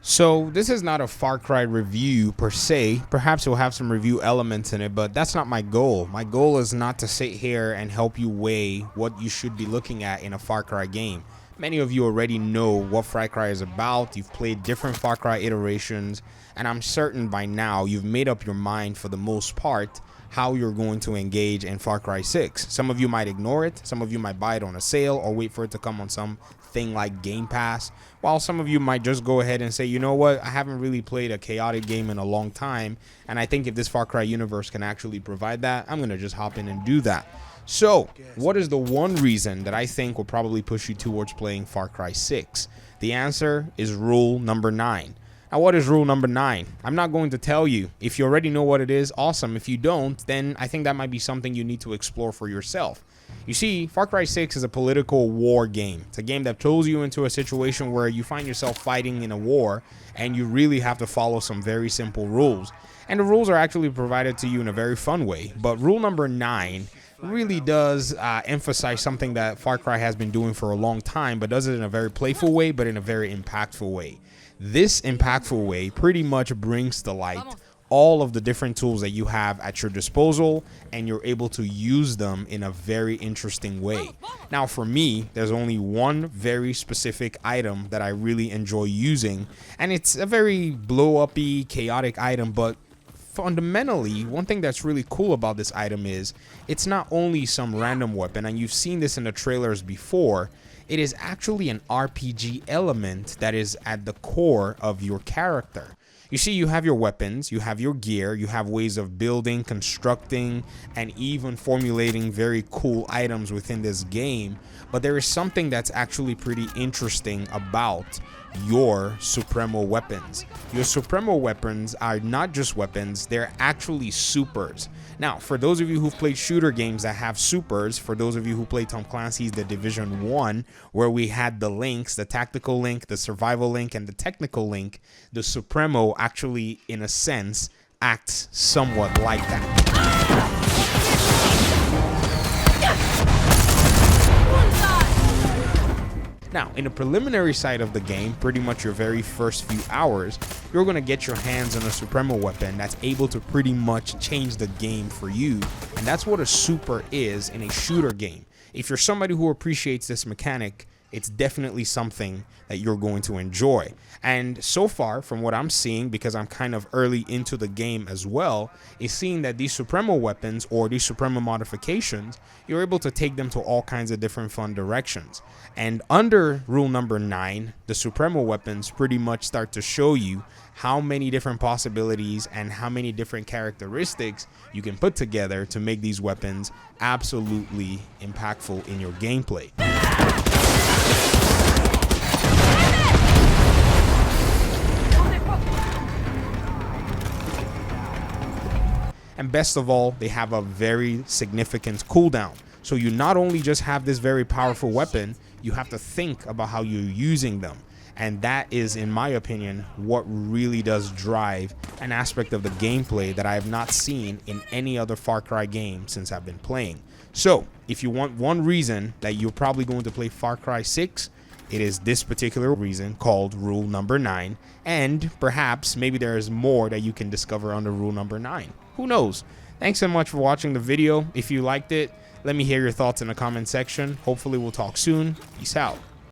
So this is not a Far Cry review per se. Perhaps it will have some review elements in it, but that's not my goal. My goal is not to sit here and help you weigh what you should be looking at in a Far Cry game. Many of you already know what Far Cry is about. You've played different Far Cry iterations, and I'm certain by now you've made up your mind for the most part how you're going to engage in Far Cry 6. Some of you might ignore it, some of you might buy it on a sale or wait for it to come on something like Game Pass, while some of you might just go ahead and say, you know what, I haven't really played a chaotic game in a long time, and I think if this Far Cry universe can actually provide that, I'm gonna just hop in and do that. So, what is the one reason that I think will probably push you towards playing Far Cry 6? The answer is rule number 9. Now, what is rule number 9? I'm not going to tell you. If you already know what it is, awesome. If you don't, then I think that might be something you need to explore for yourself. You see, Far Cry 6 is a political war game. It's a game that throws you into a situation where you find yourself fighting in a war, and you really have to follow some very simple rules. And the rules are actually provided to you in a very fun way. But rule number 9 really does emphasize something that Far Cry has been doing for a long time, but does it in a very playful way, but in a very impactful way. This impactful way pretty much brings to light all of the different tools that you have at your disposal, and you're able to use them in a very interesting way. Now, for me, there's only one very specific item that I really enjoy using, and it's a very blow-up-y, chaotic item, but fundamentally, one thing that's really cool about this item is it's not only some random weapon, and you've seen this in the trailers before. It is actually an RPG element that is at the core of your character. You see, you have your weapons, you have your gear, you have ways of building, constructing, and even formulating very cool items within this game. But there is something that's actually pretty interesting about your Supremo weapons. Your Supremo weapons are not just weapons, they're actually supers. Now, for those of you who've played shooter games that have supers, for those of you who played Tom Clancy's The Division 1, where we had the links, the tactical link, the survival link, and the technical link, the Supremo actually, in a sense, acts somewhat like that. Now, in the preliminary side of the game, pretty much your very first few hours, you're going to get your hands on a Supremo weapon that's able to pretty much change the game for you. And that's what a super is in a shooter game. If you're somebody who appreciates this mechanic, it's definitely something that you're going to enjoy. And so far, from what I'm seeing, because I'm kind of early into the game as well, is seeing that these Supremo weapons or these Supremo modifications, you're able to take them to all kinds of different fun directions. And under rule number 9, the Supremo weapons pretty much start to show you how many different possibilities and how many different characteristics you can put together to make these weapons absolutely impactful in your gameplay. And best of all, they have a very significant cooldown. So you not only just have this very powerful weapon, you have to think about how you're using them. And that is, in my opinion, what really does drive an aspect of the gameplay that I have not seen in any other Far Cry game since I've been playing. So if you want one reason that you're probably going to play Far Cry 6, it is this particular reason called rule number 9. And perhaps maybe there is more that you can discover under rule number 9. Who knows? Thanks so much for watching the video. If you liked it, let me hear your thoughts in the comment section. Hopefully we'll talk soon. Peace out.